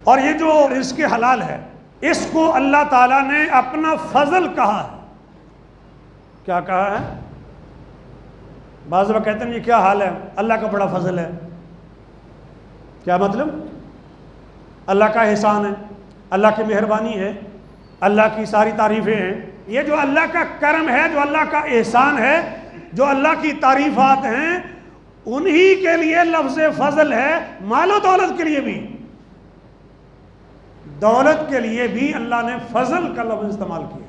اور یہ جو رزق حلال ہے اس کو اللہ تعالیٰ نے اپنا فضل کہا ہے۔ کیا کہا ہے؟ بعض لوگ کہتے ہیں یہ کیا حال ہے، اللہ کا بڑا فضل ہے۔ کیا مطلب؟ اللہ کا احسان ہے، اللہ کی مہربانی ہے، اللہ کی ساری تعریفیں ہیں۔ یہ جو اللہ کا کرم ہے، جو اللہ کا احسان ہے، جو اللہ کی تعریفات ہیں، انہی کے لیے لفظ فضل ہے۔ مال و دولت کے لیے بھی، دولت کے لیے بھی اللہ نے فضل کا لفظ استعمال کیا۔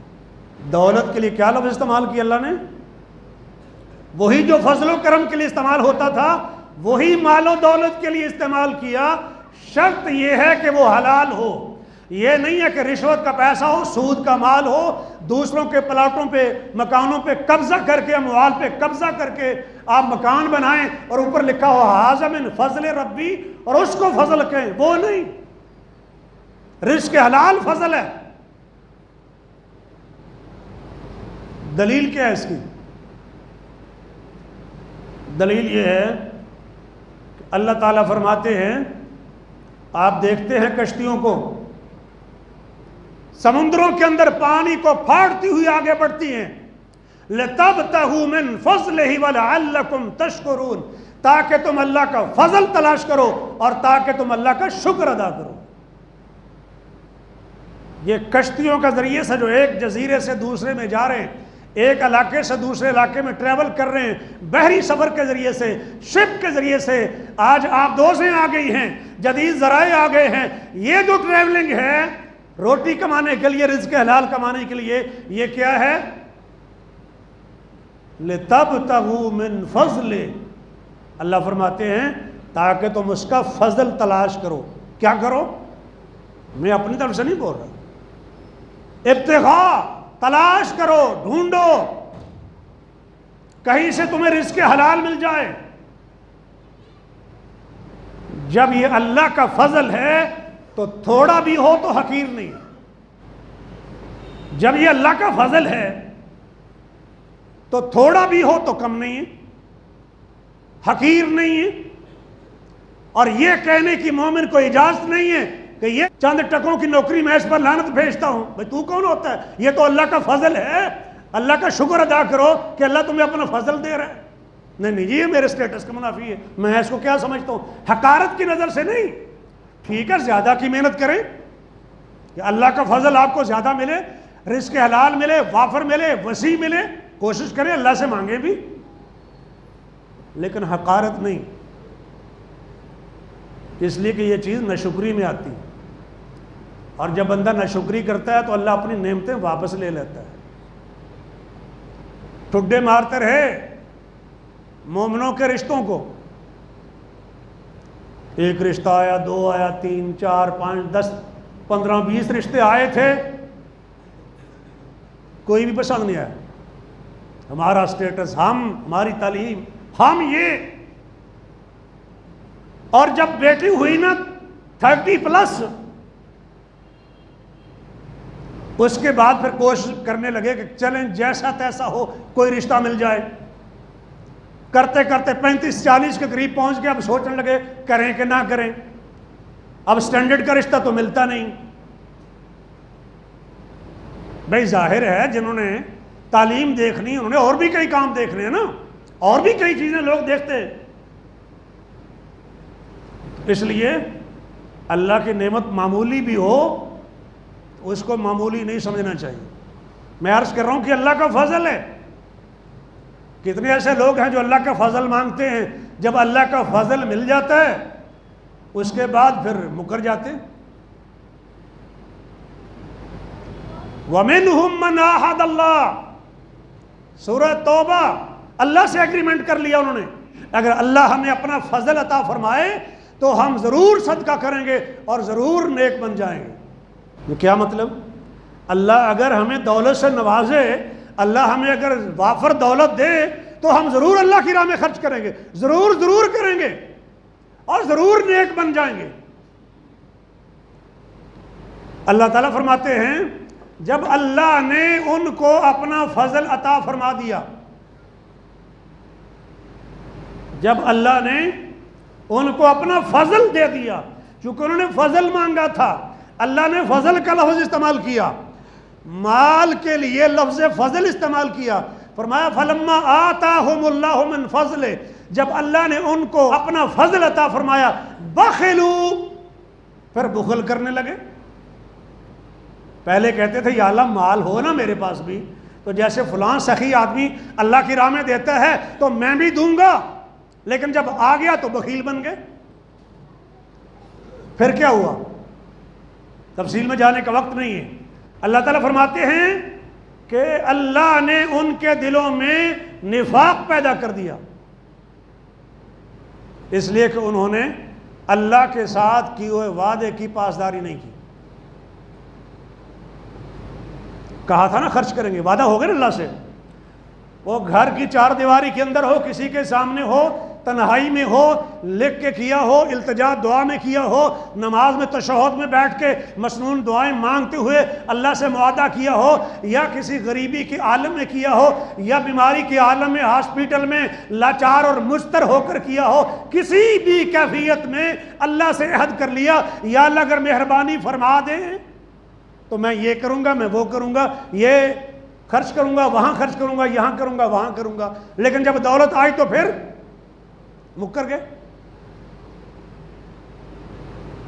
دولت کے لیے کیا لفظ استعمال کیا اللہ نے؟ وہی جو فضل و کرم کے لیے استعمال ہوتا تھا وہی مال و دولت کے لیے استعمال کیا۔ شرط یہ ہے کہ وہ حلال ہو، یہ نہیں ہے کہ رشوت کا پیسہ ہو، سود کا مال ہو، دوسروں کے پلاٹوں پہ مکانوں پہ قبضہ کر کے، اموال پہ قبضہ کر کے آپ مکان بنائیں اور اوپر لکھا ہو ھذا من فضل ربی اور اس کو فضل کہیں، وہ نہیں۔ رزق حلال فضل ہے۔ دلیل کیا ہے اس کی؟ دلیل یہ ہے کہ اللہ تعالیٰ فرماتے ہیں، آپ دیکھتے ہیں کشتیوں کو سمندروں کے اندر پانی کو پھاڑتی ہوئی آگے بڑھتی ہیں، لِتَبْتَغُوا مِنْ فَضْلِهِ وَلَعَلَّكُمْ تَشْكُرُونَ، تاکہ تم اللہ کا فضل تلاش کرو اور تاکہ تم اللہ کا شکر ادا کرو۔ یہ کشتیوں کا ذریعے سے جو ایک جزیرے سے دوسرے میں جا رہے ہیں، ایک علاقے سے دوسرے علاقے میں ٹریول کر رہے ہیں، بحری سفر کے ذریعے سے، شپ کے ذریعے سے، آج آپ دوزیں آ گئی ہیں، جدید ذرائع آ گئے ہیں۔ یہ جو ٹریولنگ ہے روٹی کمانے کے لیے، رزق حلال کمانے کے لیے، یہ کیا ہے؟ لِتَبْتَغُوا مِنْ فَضْلِ، اللہ فرماتے ہیں تاکہ تم اس کا فضل تلاش کرو۔ کیا کرو؟ میں اپنی طرف سے نہیں بول رہا، ابتغاء، تلاش کرو، ڈھونڈو، کہیں سے تمہیں رزق حلال مل جائے۔ جب یہ اللہ کا فضل ہے تو تھوڑا بھی ہو تو حقیر نہیں۔ جب یہ اللہ کا فضل ہے تو تھوڑا بھی ہو تو کم نہیں ہے، حقیر نہیں ہے۔ اور یہ کہنے کی مومن کو اجازت نہیں ہے کہ یہ چند ٹکوں کی نوکری میں اس پر لعنت بھیجتا ہوں۔ بھئی تو کون ہوتا ہے؟ یہ تو اللہ کا فضل ہے، اللہ کا شکر ادا کرو کہ اللہ تمہیں اپنا فضل دے رہا ہے۔ نہیں جی، یہ میرے سٹیٹس کا منافی ہے، میں اس کو کیا سمجھتا ہوں؟ حقارت کی نظر سے نہیں۔ ٹھیک ہے، زیادہ کی محنت کریں کہ اللہ کا فضل آپ کو زیادہ ملے، رزق حلال ملے، وافر ملے، وسیع ملے، کوشش کریں، اللہ سے مانگیں بھی، لیکن حقارت نہیں، اس لیے کہ یہ چیز ناشکری میں آتی ہے، اور جب بندہ ناشکری کرتا ہے تو اللہ اپنی نعمتیں واپس لے لیتا ہے۔ ٹھڈے مارتے رہے مومنوں کے رشتوں کو، ایک رشتہ آیا، دو آیا، 3 4 5 10 15 20 رشتے آئے تھے، کوئی بھی پسند نہیں آیا۔ ہمارا سٹیٹس، ہماری تعلیم، ہم یہ، اور جب بیٹی ہوئی نا 30+، اس کے بعد پھر کوشش کرنے لگے کہ چلیں جیسا تیسا ہو کوئی رشتہ مل جائے۔ کرتے کرتے 35 40 کے قریب پہنچ گئے، اب سوچنے لگے کریں کہ نہ کریں، اب سٹینڈرڈ کا رشتہ تو ملتا نہیں۔ بھئی ظاہر ہے جنہوں نے تعلیم دیکھنی انہوں نے اور بھی کئی کام دیکھنے ہیں نا، اور بھی کئی چیزیں لوگ دیکھتے ہیں۔ اس لیے اللہ کی نعمت معمولی بھی ہو اس کو معمولی نہیں سمجھنا چاہیے۔ میں عرض کر رہا ہوں کہ اللہ کا فضل ہے۔ کتنے ایسے لوگ ہیں جو اللہ کا فضل مانگتے ہیں، جب اللہ کا فضل مل جاتا ہے اس کے بعد پھر مکر جاتے ہیں۔ وَمِنْهُمْ مَنْ عَاهَدَ اللَّهُ، سورہ توبہ، اللہ سے ایگریمنٹ کر لیا انہوں نے، اگر اللہ ہمیں اپنا فضل عطا فرمائے تو ہم ضرور صدقہ کریں گے اور ضرور نیک بن جائیں گے۔ یہ کیا مطلب؟ اللہ اگر ہمیں دولت سے نوازے، اللہ ہمیں اگر وافر دولت دے تو ہم ضرور اللہ کی راہ میں خرچ کریں گے، ضرور کریں گے اور ضرور نیک بن جائیں گے۔ اللہ تعالیٰ فرماتے ہیں جب اللہ نے ان کو اپنا فضل عطا فرما دیا، جب اللہ نے ان کو اپنا فضل دے دیا، چونکہ انہوں نے فضل مانگا تھا، اللہ نے فضل کا لفظ استعمال کیا، مال کے لیے لفظ فضل استعمال کیا، فرمایا فلما آتاہم اللہ من فضل، جب اللہ نے ان کو اپنا فضل عطا فرمایا، بخلوا، پھر بخل کرنے لگے۔ پہلے کہتے تھے یا اللہ مال ہو نا میرے پاس بھی، تو جیسے فلاں سخی آدمی اللہ کی راہ میں دیتا ہے تو میں بھی دوں گا، لیکن جب آ گیا تو بخیل بن گئے۔ پھر کیا ہوا، تفصیل میں جانے کا وقت نہیں ہے۔ اللہ تعالیٰ فرماتے ہیں کہ اللہ نے ان کے دلوں میں نفاق پیدا کر دیا، اس لیے کہ انہوں نے اللہ کے ساتھ کیے ہوئے وعدے کی پاسداری نہیں کی۔ کہا تھا نا خرچ کریں گے، وعدہ ہو گیا نا اللہ سے، وہ گھر کی چار دیواری کے اندر ہو، کسی کے سامنے ہو، تنہائی میں ہو، لکھ کے کیا ہو، التجا دعا میں کیا ہو، نماز میں تشہد میں بیٹھ کے مسنون دعائیں مانگتے ہوئے اللہ سے معاہدہ کیا ہو، یا کسی غریبی کے عالم میں کیا ہو، یا بیماری کے عالم میں ہاسپٹل میں لاچار اور مضطر ہو کر کیا ہو، کسی بھی کیفیت میں اللہ سے عہد کر لیا یا اللہ اگر مہربانی فرما دیں تو میں یہ کروں گا، میں وہ کروں گا، یہ خرچ کروں گا، وہاں خرچ کروں گا، یہاں کروں گا، وہاں کروں گا، لیکن جب دولت آئی تو پھر مکر گئے۔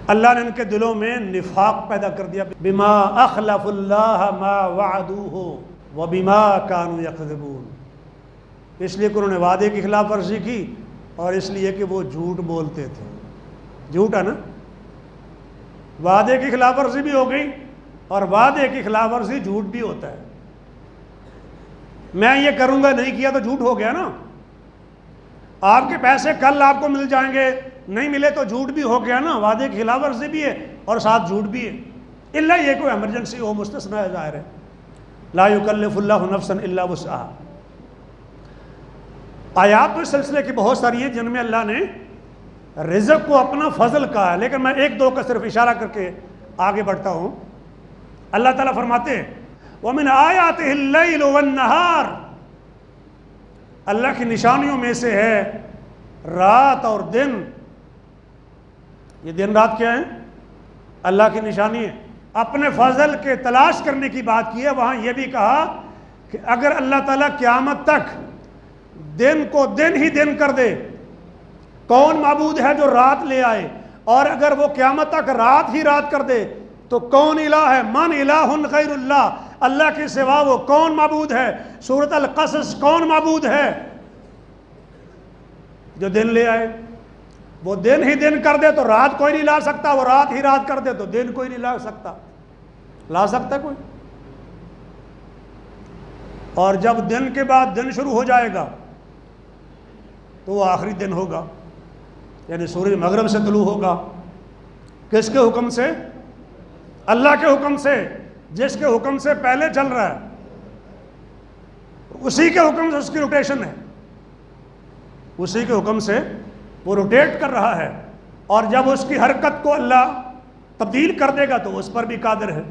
اللہ نے ان کے دلوں میں نفاق پیدا کر دیا، بما اخلف اللہ ما وعدوہ وبما کانوا یکذبون، اس لیے کہ انہوں نے وعدے کی خلاف ورزی کی اور اس لیے کہ وہ جھوٹ بولتے تھے۔ جھوٹ ہے نا، وعدے کی خلاف ورزی بھی ہو گئی اور وعدے کی خلاف ورزی جھوٹ بھی ہوتا ہے۔ میں یہ کروں گا نہیں کیا تو جھوٹ ہو گیا نا، آپ کے پیسے کل آپ کو مل جائیں گے، نہیں ملے تو جھوٹ بھی ہو گیا نا، وعدے کی خلاف ورزی بھی ہے اور ساتھ جھوٹ بھی ہے، الا یہ کوئی ایمرجنسی ہو، مستثنیٰ ہے، ظاہر ہے، لا یکلف اللہ نفسا الا وسعہا۔ آیات تو اس سلسلے کی بہت ساری ہیں جن میں اللہ نے رزق کو اپنا فضل کہا ہے، لیکن میں ایک دو کا صرف اشارہ کر کے آگے بڑھتا ہوں۔ اللہ تعالیٰ فرماتے ہیں وَمِنْ آیَاتِهِ اللَّيْلُ وَالنَّهَارِ، اللہ کی نشانیوں میں سے ہے رات اور دن۔ یہ دن رات کیا ہے؟ اللہ کی نشانی ہے۔ اپنے فضل کے تلاش کرنے کی بات کی ہے، وہاں یہ بھی کہا کہ اگر اللہ تعالیٰ قیامت تک دن کو دن ہی دن کر دے، کون معبود ہے جو رات لے آئے، اور اگر وہ قیامت تک رات ہی رات کر دے تو کون الہ ہے؟ من الہ غیر اللہ، اللہ کے سوا وہ کون معبود ہے؟ سورۃ القصص کون معبود ہے جو دن لے آئے؟ وہ دن ہی دن کر دے تو رات کوئی نہیں لا سکتا، وہ رات ہی رات کر دے تو دن کوئی نہیں لا سکتا۔ لا سکتا کوئی؟ اور جب دن کے بعد دن شروع ہو جائے گا تو وہ آخری دن ہوگا، یعنی سورج مغرب سے طلوع ہوگا۔ کس کے حکم سے؟ اللہ کے حکم سے، جس کے حکم سے پہلے چل رہا ہے اسی کے حکم سے اس کی روٹیشن ہے، اسی کے حکم سے وہ روٹیٹ کر رہا ہے، اور جب اس کی حرکت کو اللہ تبدیل کر دے گا تو اس پر بھی قادر ہے،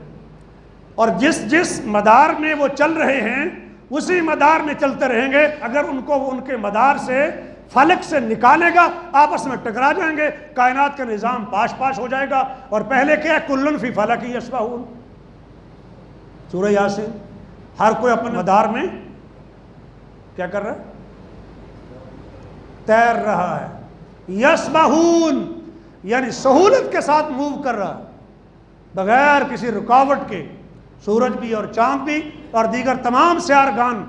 اور جس مدار میں وہ چل رہے ہیں اسی مدار میں چلتے رہیں گے۔ اگر ان کو ان کے مدار سے فلک سے نکالے گا آپس میں ٹکرا جائیں گے، کائنات کا نظام پاش پاش ہو جائے گا۔ اور پہلے کیا ہے؟ کلن فی فلک یسبحون، سورہ یاسین، ہر کوئی اپنے مدار میں کیا کر رہا ہے؟ تیر رہا ہے۔ یسبحون یعنی سہولت کے ساتھ موو کر رہا ہے، بغیر کسی رکاوٹ کے۔ سورج بھی اور چاند بھی اور دیگر تمام سیارگان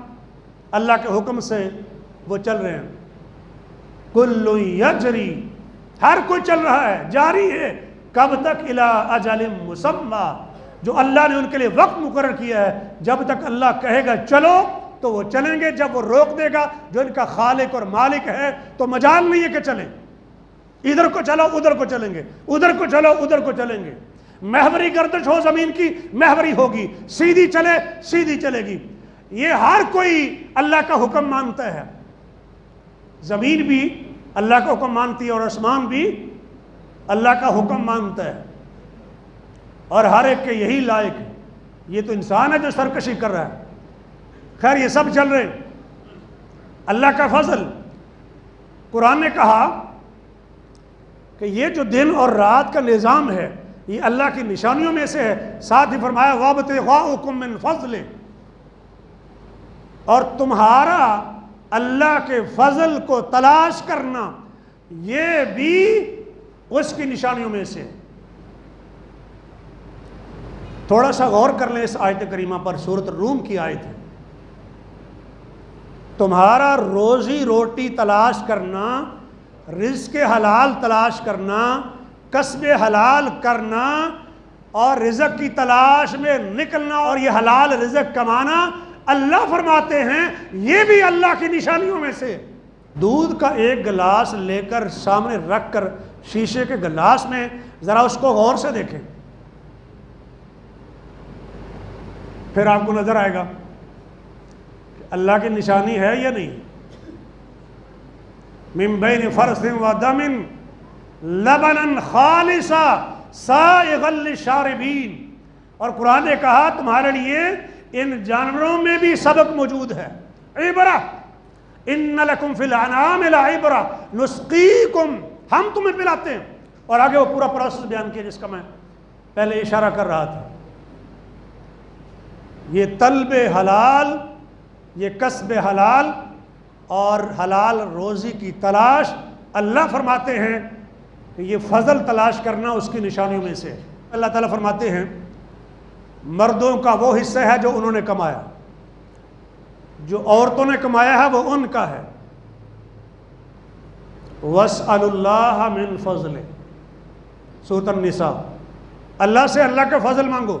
اللہ کے حکم سے وہ چل رہے ہیں۔ کل یجری، ہر کوئی چل رہا ہے، جاری ہے۔ کب تک؟ الی اجل مسمی، جو اللہ نے ان کے لیے وقت مقرر کیا ہے، جب تک اللہ کہے گا چلو تو وہ چلیں گے، جب وہ روک دے گا جو ان کا خالق اور مالک ہے تو مجال نہیں ہے کہ چلیں، ادھر کو چلو ادھر کو چلیں گے، ادھر کو چلو ادھر کو چلیں گے۔ محوری گردش ہو زمین کی، محوری ہوگی، سیدھی چلے سیدھی چلے گی۔ یہ ہر کوئی اللہ کا حکم مانتا ہے، زمین بھی اللہ کا حکم مانتی ہے اور آسمان بھی اللہ کا حکم مانتا ہے، اور ہر ایک کے یہی لائق ہے۔ یہ تو انسان ہے جو سرکشی کر رہا ہے۔ خیر یہ سب چل رہے ہیں، اللہ کا فضل۔ قرآن نے کہا کہ یہ جو دن اور رات کا نظام ہے یہ اللہ کی نشانیوں میں سے ہے. ساتھ ہی فرمایا وَابْتِغَاؤُکُم مِّن فَضْلِ، اور تمہارا اللہ کے فضل کو تلاش کرنا یہ بھی اس کی نشانیوں میں سے ہے. تھوڑا سا غور کر لیں اس آیت کریمہ پر، سورۃ الروم کی آیت ہے. تمہارا روزی روٹی تلاش کرنا، رزق حلال تلاش کرنا، کسب حلال کرنا اور رزق کی تلاش میں نکلنا اور یہ حلال رزق کمانا، اللہ فرماتے ہیں یہ بھی اللہ کی نشانیوں میں سے. دودھ کا ایک گلاس لے کر سامنے رکھ کر شیشے کے گلاس میں ذرا اس کو غور سے دیکھیں، پھر آپ کو نظر آئے گا کہ اللہ کی نشانی ہے یا نہیں. من بین فرث و دم لبنا خالصا سائغا للشاربین. اور قرآن نے کہا تمہارے لیے ان جانوروں میں بھی سبق موجود ہے، عبرہ. ان لکم فی الانعام لعبرہ نسقیکم، ہم تمہیں پلاتے ہیں. اور آگے وہ پورا پروسیس بیان کیا جس کا میں پہلے اشارہ کر رہا تھا. یہ طلب حلال، یہ کسب حلال اور حلال روزی کی تلاش، اللہ فرماتے ہیں کہ یہ فضل تلاش کرنا اس کی نشانیوں میں سے. اللہ تعالیٰ فرماتے ہیں مردوں کا وہ حصہ ہے جو انہوں نے کمایا، جو عورتوں نے کمایا ہے وہ ان کا ہے. وَاسْأَلُوا اللَّهَ مِن فَضْلِ، سورۃ النساء. اللہ سے اللہ کا فضل مانگو.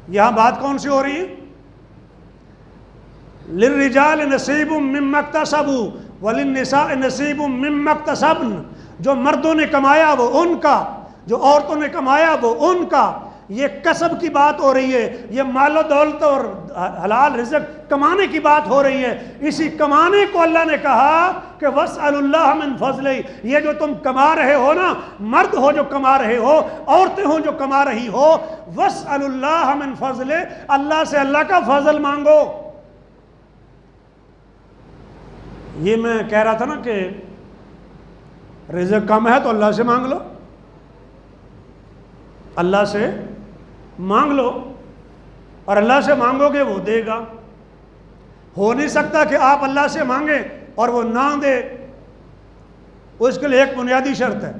یہاں بات کون سی ہو رہی ہے؟ لِلرِّجَالِ نَصِيبٌ مِّمَّا اكْتَسَبُوا وَلِلنِّسَاءِ نَصِيبٌ مِّمَّا اكْتَسَبْنَ. جو مردوں نے کمایا وہ ان کا، جو عورتوں نے کمایا وہ ان کا. یہ کسب کی بات ہو رہی ہے، یہ مال و دولت اور حلال رزق کمانے کی بات ہو رہی ہے. اسی کمانے کو اللہ نے کہا کہ وَاسْأَلُوا اللَّهَ مِن فَضْلِهِ. یہ جو تم کما رہے ہو نا، مرد ہو جو کما رہے ہو، عورتیں ہو جو کما رہی ہو، وَاسْأَلُوا اللَّهَ مِن فَضْلِهِ، اللہ سے اللہ کا فضل مانگو. یہ میں کہہ رہا تھا نا کہ رزق کم ہے تو اللہ سے مانگ لو، اللہ سے مانگ لو، اور اللہ سے مانگو گے وہ دے گا. ہو نہیں سکتا کہ آپ اللہ سے مانگیں اور وہ نہ دے. اس کے لیے ایک بنیادی شرط ہے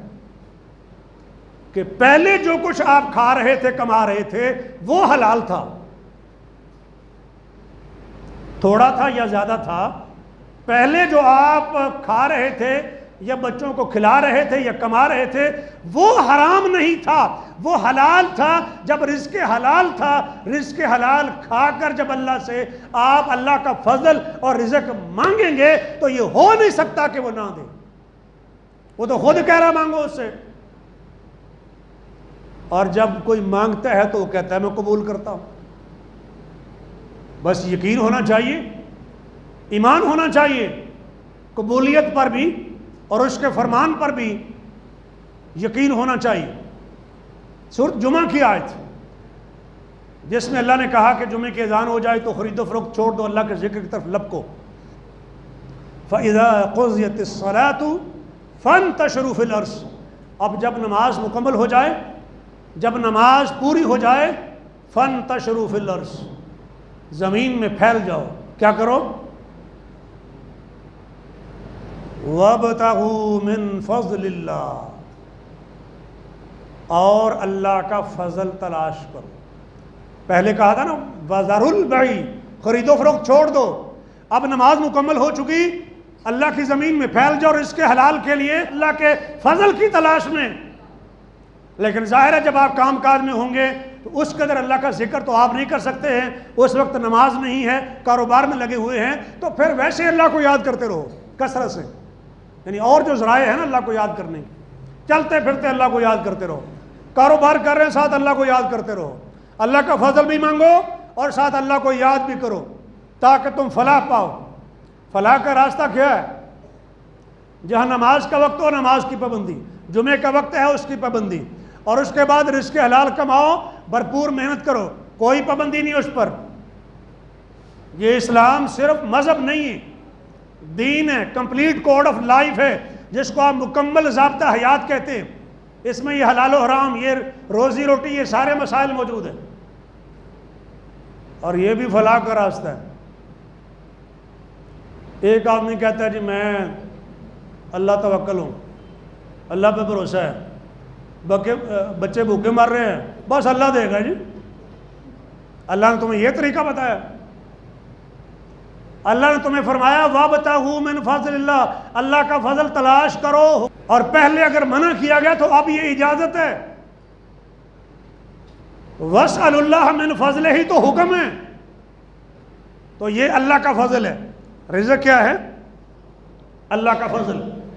کہ پہلے جو کچھ آپ کھا رہے تھے، کما رہے تھے، وہ حلال تھا. تھوڑا تھا یا زیادہ تھا، پہلے جو آپ کھا رہے تھے یا بچوں کو کھلا رہے تھے یا کما رہے تھے وہ حرام نہیں تھا، وہ حلال تھا. جب رزق حلال تھا، رزق حلال کھا کر جب اللہ سے آپ اللہ کا فضل اور رزق مانگیں گے تو یہ ہو نہیں سکتا کہ وہ نہ دے. وہ تو خود کہہ رہا مانگو اس سے. اور جب کوئی مانگتا ہے تو وہ کہتا ہے میں قبول کرتا ہوں. بس یقین ہونا چاہیے، ایمان ہونا چاہیے قبولیت پر بھی اور اس کے فرمان پر بھی یقین ہونا چاہیے. سورۃ جمعہ کی آیت جس میں اللہ نے کہا کہ جمعے کی اذان ہو جائے تو خرید و فروخت چھوڑ دو، اللہ کے ذکر کی طرف لپکو. فَإِذَا قُضِيَتِ الصَّلَاةُ فَانْتَشِرُوا فِي الْأَرْضِ. اب جب نماز مکمل ہو جائے، جب نماز پوری ہو جائے، فَانْتَشِرُوا فِي الْأَرْضِ، زمین میں پھیل جاؤ. کیا کرو؟ وَابْتَغُوا مِن فَضْلِ اللَّهِ، اور اللہ کا فضل تلاش کرو. پہلے کہا تھا نا وَذَرُوا الْبَيْعَ، خرید و فروخت چھوڑ دو. اب نماز مکمل ہو چکی، اللہ کی زمین میں پھیل جاؤ رزق حلال کے لیے، اللہ کے فضل کی تلاش میں. لیکن ظاہر ہے جب آپ کام کاج میں ہوں گے تو اس قدر اللہ کا ذکر تو آپ نہیں کر سکتے ہیں. اس وقت نماز نہیں ہے، کاروبار میں لگے ہوئے ہیں، تو پھر ویسے اللہ کو یاد کرتے رہو کثرت سے. یعنی اور جو ذرائع ہیں نا اللہ کو یاد کرنے کی، چلتے پھرتے اللہ کو یاد کرتے رہو. کاروبار کر رہے ہیں ساتھ اللہ کو یاد کرتے رہو. اللہ کا فضل بھی مانگو اور ساتھ اللہ کو یاد بھی کرو تاکہ تم فلاح پاؤ. فلاح کا راستہ کیا ہے؟ جہاں نماز کا وقت ہو نماز کی پابندی، جمعے کا وقت ہے اس کی پابندی، اور اس کے بعد رزق حلال کماؤ، بھرپور محنت کرو، کوئی پابندی نہیں اس پر. یہ اسلام صرف مذہب نہیں ہے، دین ہے، کمپلیٹ کوڈ آف لائف ہے. جس کو آپ مکمل ضابطہ حیات کہتے ہیں، اس میں یہ حلال و حرام، یہ روزی روٹی، یہ سارے مسائل موجود ہیں، اور یہ بھی فلاح کا راستہ ہے۔ ایک آدمی کہتا ہے جی میں اللہ توکل ہوں، اللہ پہ بھروسہ ہے، بچے بھوکے مر رہے ہیں، بس اللہ دے گا جی، اللہ نے تمہیں یہ طریقہ بتایا؟ اللہ نے تمہیں فرمایا وَابْتَغُوا مِنْ فَضْلِ اللَّهِ، اللہ کا فضل تلاش کرو، اور پہلے اگر منع کیا گیا تو اب یہ اجازت ہے۔ وَاسْأَلُوا اللَّهَ مِنْ فَضْلِهِ تو حکم ہے، تو یہ اللہ کا فضل ہے۔ رزق کیا ہے؟ اللہ کا فضل۔